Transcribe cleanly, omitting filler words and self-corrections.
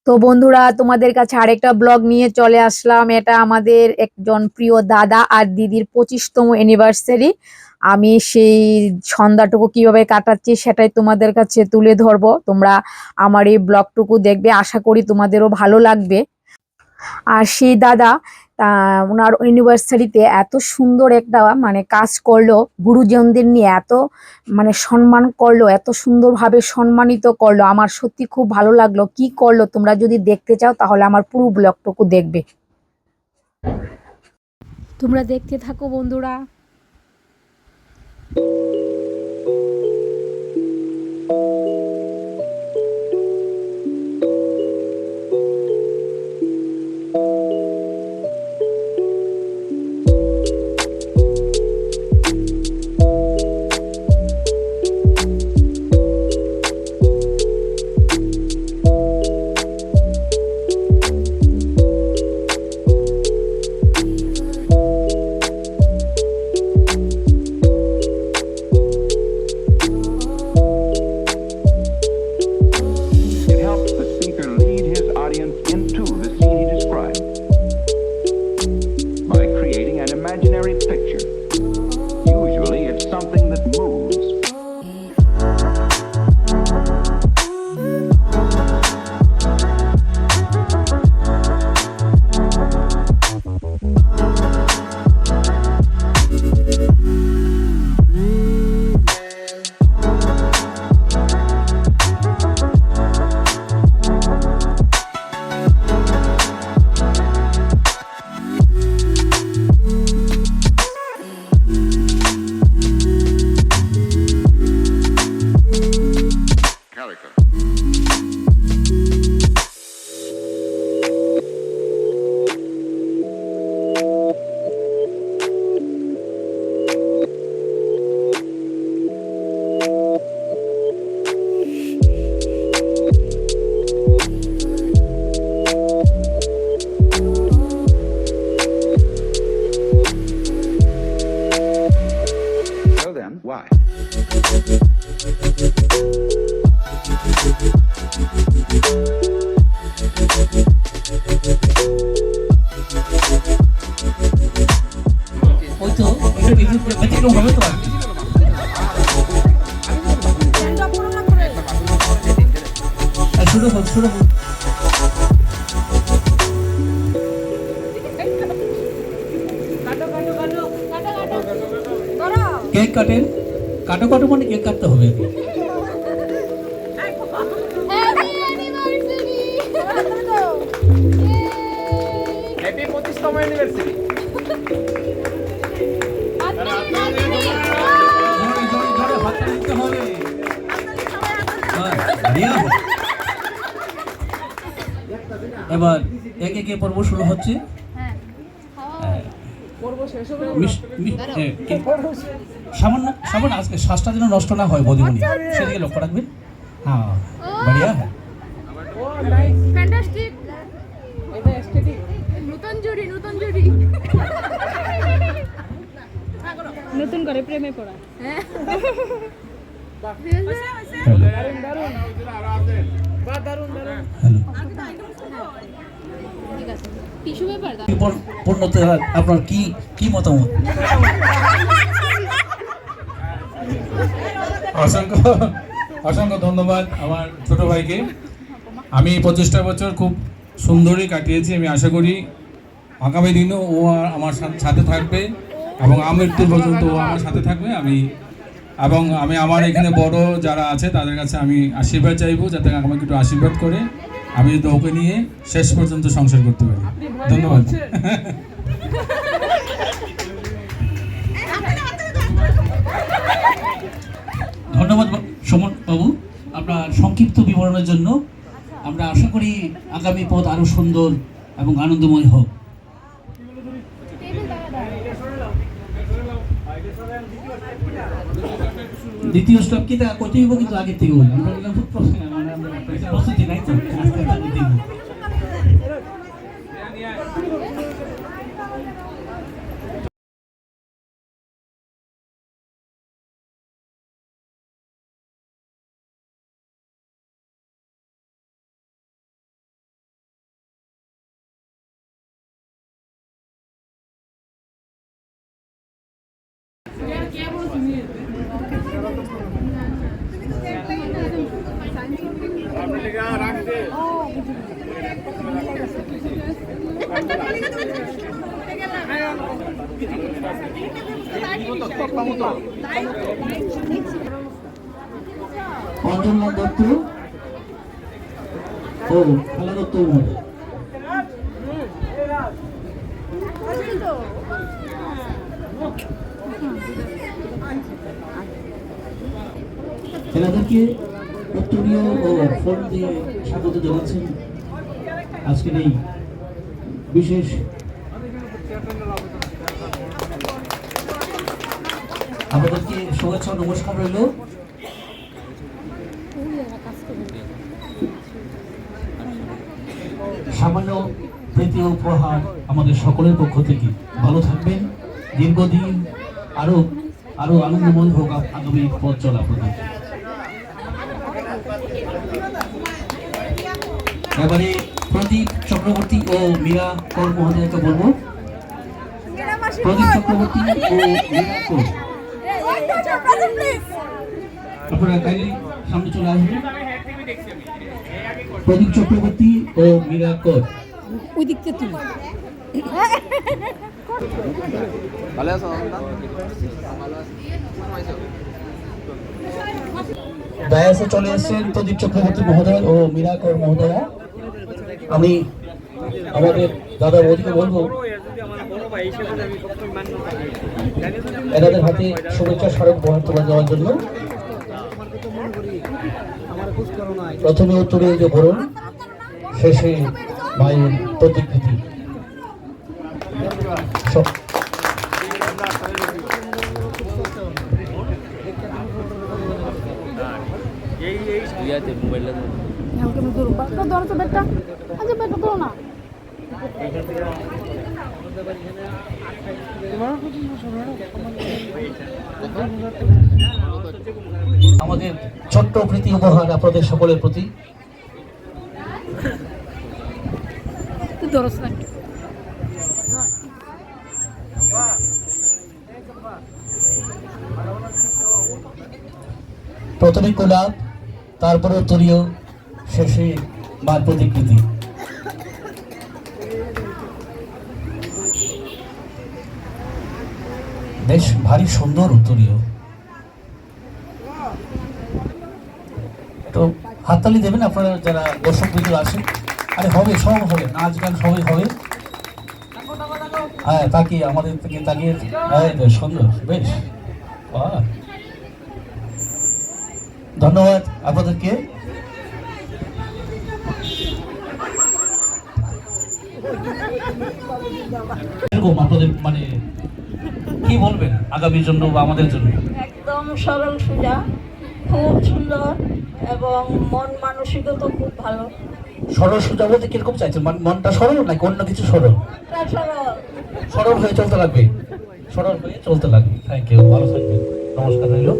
তো বন্ধুরা, তোমাদের কাছে আরেকটা ব্লগ নিয়ে চলে আসলাম। এটা আমাদের একজন প্রিয় দাদা আর দিদির 25তম অ্যানিভার্সারি। আমি সেই সন্ধ্যাটুকু কিভাবে কাটাচ্ছি সেটাই তোমাদের কাছে তুলে ধরবো। তোমরা আমার এই ব্লগটুকু দেখবে, আশা করি তোমাদেরও ভালো লাগবে। আর সেই দাদা ওনার ইউনিভার্সিটিতে এত সুন্দর একটা মানে কাজ করলো, গুরুজনদের নিয়ে এত মানে সম্মান করলো, এত সুন্দরভাবে সম্মানিত করলো। আমার সত্যি খুব ভালো লাগলো। কি করলো তোমরা যদি দেখতে চাও তাহলে আমার পুরো ব্লগটুকু দেখবে। তোমরা দেখতে থাকো বন্ধুরা। It helps the speaker lead his audience into the scene he described by creating an imaginary picture. Usually, it's something that moves. So then, why? ওই তো একটু ব্যতিক্রম হবে তো আর কি। শুরু হোক শুরু হোক। কেক কাটেন, কাটো কাটো মানে কেক কাটতে হবে আর কি। হ্যাপি 25তম অ্যানিভার্সারি। জোরে জোরে জোরে হাততালি দিতে হবে। বাড়িয়া হোক। এবার একে একে পর্ব শুরু হচ্ছে। সামান্য সামান্য আজকে শ্বাসটা যেন নষ্ট না হয় বদিমণি, সেদিকে লক্ষ্য রাখবেন। হ্যাঁ, বাড়িয়া হ্যাঁ। ফ্যান্টাস্টিক, এটা এস্থেটিক, নতুন জুড়ি নতুন করে প্রেমে পড়া। হ্যাঁ, দারুণ দারুণ বা দারুণ দারুণ। হ্যালো, ঠিক আছে, টিস্যু পেপার দাও। পূর্ণতা আপনার কি কি মতামত? অসংখ্য অসংখ্য ধন্যবাদ আমার ছোট ভাইকে। আমি 25টা বছর খুব সুন্দরই কাটিয়েছি। আমি আশা করি আগামী দিনও ও আমার সাথে থাকবে এবং আমৃত্যু পর্যন্ত ও আমার সাথে থাকবে। আমি আমার এখানে বড় যারা আছে তাদের কাছে আমি আশীর্বাদ চাইবো, যাতে আমাকে একটু আশীর্বাদ করে আমি যদি ওকে নিয়ে শেষ পর্যন্ত সংসার করতে পারি। ধন্যবাদ। ধন্যবাদ সুমন বাবু আপনার সংক্ষিপ্ত বিবরণের জন্য। আমরা আশা করি আগামী পথ আরো সুন্দর এবং আনন্দময় হোক। দ্বিতীয় স্টপ কি তা করতে হইব, কিন্তু আগের থেকে প্রস্তুতি নাই তো। অঞ্জন দত্ত ও খেলা দত্ত মহোদয়। এনাদেরকে উত্তরীয় ও ফোন দিয়ে স্বাগত জানাচ্ছেন আজকের এই বিশেষ আমাদেরকে শুভেচ্ছা ও নমস্কার রইল। সামান্য প্রীতি উপহার আমাদের সকলের পক্ষ থেকে। ভালো থাকবেন, দীর্ঘদিন আরো আরো আনন্দময় হোক আগামী পথ চলা আপনাদের। এবারে প্রদীপ চক্রবর্তী ও মীরা কর মহোদয়কে বলবো। প্রদীপ চক্রবর্তী ও মীরা কর, আপনারা কাইন্ডলি সামনে চলে আসবেন। প্রদীপ চক্রবর্তী ও মীরা কর। ওই দিক থেকে তুলি। ভালো আছো? ডায়াসে চলে এসেছেন প্রদীপ চক্রবর্তী মহোদয় ও মীরা কর মহোদয়া। আমি আমাদের দাদা বৌদিকে বলবো এনাদের হাতে শুভেচ্ছা স্মারক উপহার তুলে দেওয়ার জন্য। প্রথমে উত্তরে যে বরণ, শেষে মায়ের প্রতিকৃতি। আমাদের ছোট্ট প্রীতি উপহার আপনাদের সকলের প্রতি। প্রথমে গোলাপ, তারপরে উত্তরীয়, শেষে মার প্রতিকৃতি। বেশ ভারী সুন্দর উত্তরীয়। তো হাততালি দেবেন আপনারা যারা দর্শক বৃন্দ আছেন। আরে হবে, সব হবে, নাচ গান সবই হবে। হ্যাঁ, তাকিয়ে আমাদের থেকে তাকিয়ে, হ্যাঁ সুন্দর, বেশ। ধন্যবাদ আপনাদেরকে। এরকম আপনাদের মানে কি বলবেন আগামীর জন্য বা আমাদের জন্য? একদম সরল সোজা, খুব সুন্দর এবং মন মানসিকতা খুব ভালো। সরল সোজা বলতে কিরকম চাইছেন? মনটা সরল নাকি অন্য কিছু সরল? সরল সরল হয়ে চলতে লাগবে, সরল হয়ে চলতে লাগবে। থ্যাংক ইউ, ভালো থাকবেন, নমস্কার রইল।